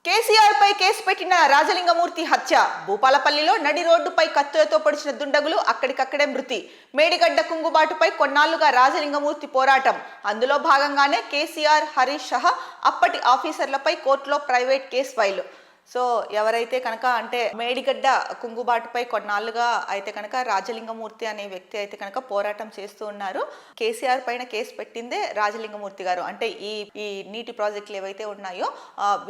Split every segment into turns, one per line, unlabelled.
కేసీఆర్ పై case పెట్టిన రాజలింగమూర్తి హత్య. భూపాలపల్లిలో నడి రోడ్డుపై కత్తులతో పొడిచిన దుండగులు అక్కడికక్కడే మృతి. మేడిగడ్డ కుంగుబాటుపై కొన్నాళ్లుగా రాజలింగమూర్తి పోరాటం. అందులో భాగంగానే కేసీఆర్, హరీష్ సహా అప్పటి ఆఫీసర్లపై కోర్టులో ప్రైవేట్ కేసు ఫైల్. సో ఎవరైతే కనుక అంటే మేడిగడ్డ కుంగుబాటుపై కొన్నాళ్ళుగా అయితే కనుక రాజలింగమూర్తి అనే వ్యక్తి అయితే కనుక పోరాటం చేస్తూ ఉన్నారు. కేసీఆర్ పైన కేసు పెట్టిందే రాజలింగమూర్తి గారు. అంటే ఈ నీటి ప్రాజెక్టులు ఏవైతే ఉన్నాయో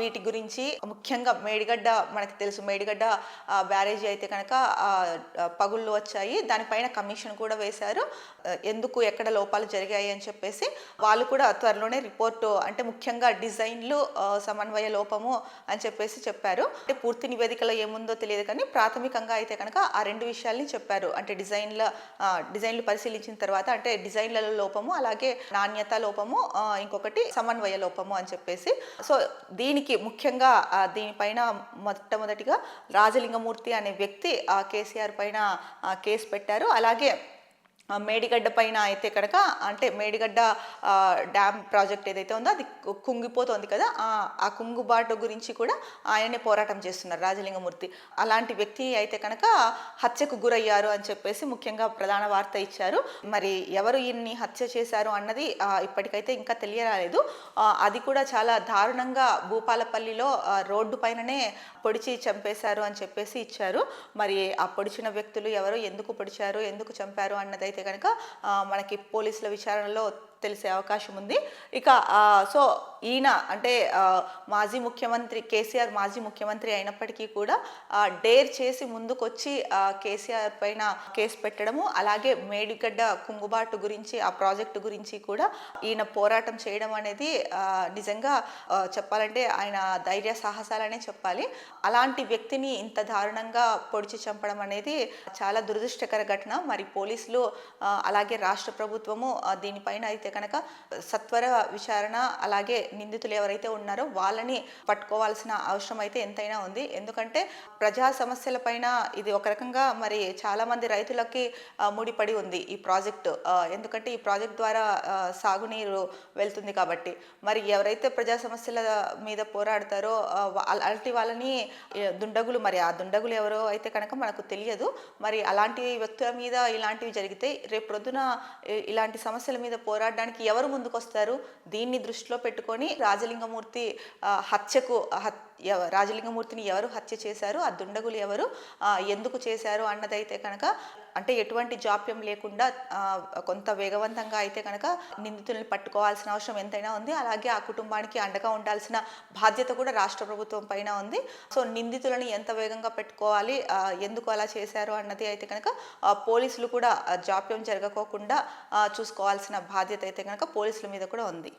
వీటి గురించి ముఖ్యంగా మేడిగడ్డ మనకి తెలుసు, మేడిగడ్డ బ్యారేజీ అయితే కనుక పగుళ్ళు వచ్చాయి. దానిపైన కమిషన్ కూడా వేశారు. ఎందుకు ఎక్కడ లోపాలు జరిగాయి అని చెప్పేసి వాళ్ళు కూడా త్వరలోనే రిపోర్టు, అంటే ముఖ్యంగా డిజైన్లు సమన్వయ లోపము అని చెప్పేసి చెప్పారు. అంటే పూర్తి నివేదికలో ఏముందో తెలియదు, కానీ ప్రాథమికంగా అయితే కనుక ఆ రెండు విషయాల్ని చెప్పారు. అంటే డిజైన్లు పరిశీలించిన తర్వాత అంటే డిజైన్లలో లోపము, అలాగే నాణ్యత లోపము, ఇంకొకటి సమన్వయ లోపము అని చెప్పేసి. సో దీనికి ముఖ్యంగా దీనిపైన మొట్టమొదటిగా రాజలింగమూర్తి అనే వ్యక్తి కేసీఆర్ పైన కేసు పెట్టారు. అలాగే మేడిగడ్డ పైన అయితే కనుక అంటే మేడిగడ్డ డ్యామ్ ప్రాజెక్ట్ ఏదైతే ఉందో అది కుంగిపోతుంది కదా, ఆ కుంగుబాటు గురించి కూడా ఆయనే పోరాటం చేస్తున్నారు రాజలింగమూర్తి. అలాంటి వ్యక్తి అయితే కనుక హత్యకు గురయ్యారు అని చెప్పేసి ముఖ్యంగా ప్రధాన వార్త ఇచ్చారు. మరి ఎవరు ఈయన్ని హత్య చేశారు అన్నది ఇప్పటికైతే ఇంకా తెలియరాలేదు. అది కూడా చాలా దారుణంగా భూపాలపల్లిలో రోడ్డు పైననే పొడిచి చంపేశారు అని చెప్పేసి ఇచ్చారు. మరి ఆ పొడిచిన వ్యక్తులు ఎవరు, ఎందుకు పొడిచారు, ఎందుకు చంపారు అన్నది కనుక మనకి పోలీసుల విచారణలో తెలిసే అవకాశం ఉంది. ఇక సో ఈయన అంటే మాజీ ముఖ్యమంత్రి కేసీఆర్ మాజీ ముఖ్యమంత్రి అయినప్పటికీ కూడా డేర్ చేసి ముందుకొచ్చి కేసీఆర్ పైన కేసు పెట్టడము, అలాగే మేడిగడ్డ కుంగుబాటు గురించి ఆ ప్రాజెక్టు గురించి కూడా ఈయన పోరాటం చేయడం అనేది నిజంగా చెప్పాలంటే ఆయన ధైర్య సాహసాలనే చెప్పాలి. అలాంటి వ్యక్తిని ఇంత దారుణంగా పొడిచి చంపడం అనేది చాలా దురదృష్టకర ఘటన. మరి పోలీసులు అలాగే రాష్ట్ర ప్రభుత్వము దీనిపైన అయితే కనుక సత్వర విచారణ, అలాగే నిందితులు ఎవరైతే ఉన్నారో వాళ్ళని పట్టుకోవాల్సిన అవసరం అయితే ఎంతైనా ఉంది. ఎందుకంటే ప్రజా సమస్యల పైన ఇది ఒక రకంగా మరి చాలా మంది రైతులకి ముడిపడి ఉంది ఈ ప్రాజెక్టు. ఎందుకంటే ఈ ప్రాజెక్ట్ ద్వారా సాగునీరు వెళ్తుంది కాబట్టి మరి ఎవరైతే ప్రజా సమస్యల మీద పోరాడతారో అలాంటి వాళ్ళని దుండగులు, మరి ఆ దుండగులు ఎవరో అయితే కనుక మనకు తెలియదు. మరి అలాంటి వ్యక్తుల మీద ఇలాంటివి జరిగితే రేపు ప్రొద్దున ఇలాంటి సమస్యల మీద పోరాడడానికి ఎవరు ముందుకు వస్తారు? దీన్ని దృష్టిలో పెట్టుకొని రాజలింగమూర్తి రాజలింగమూర్తిని ఎవరు హత్య చేశారు, ఆ దుండగులు ఎవరు, ఎందుకు చేశారు అన్నదైతే కనుక అంటే ఎటువంటి జాప్యం లేకుండా కొంత వేగవంతంగా అయితే కనుక నిందితుల్ని పట్టుకోవాల్సిన అవసరం ఎంతైనా ఉంది. అలాగే ఆ కుటుంబానికి అండగా ఉండాల్సిన బాధ్యత కూడా రాష్ట్ర ప్రభుత్వం పైన ఉంది. సో నిందితులని ఎంత వేగంగా పెట్టుకోవాలి, ఎందుకు అలా చేశారు అన్నది అయితే కనుక పోలీసులు కూడా జాప్యం జరగకోకుండా చూసుకోవాల్సిన బాధ్యత అయితే కనుక పోలీసుల మీద కూడా ఉంది.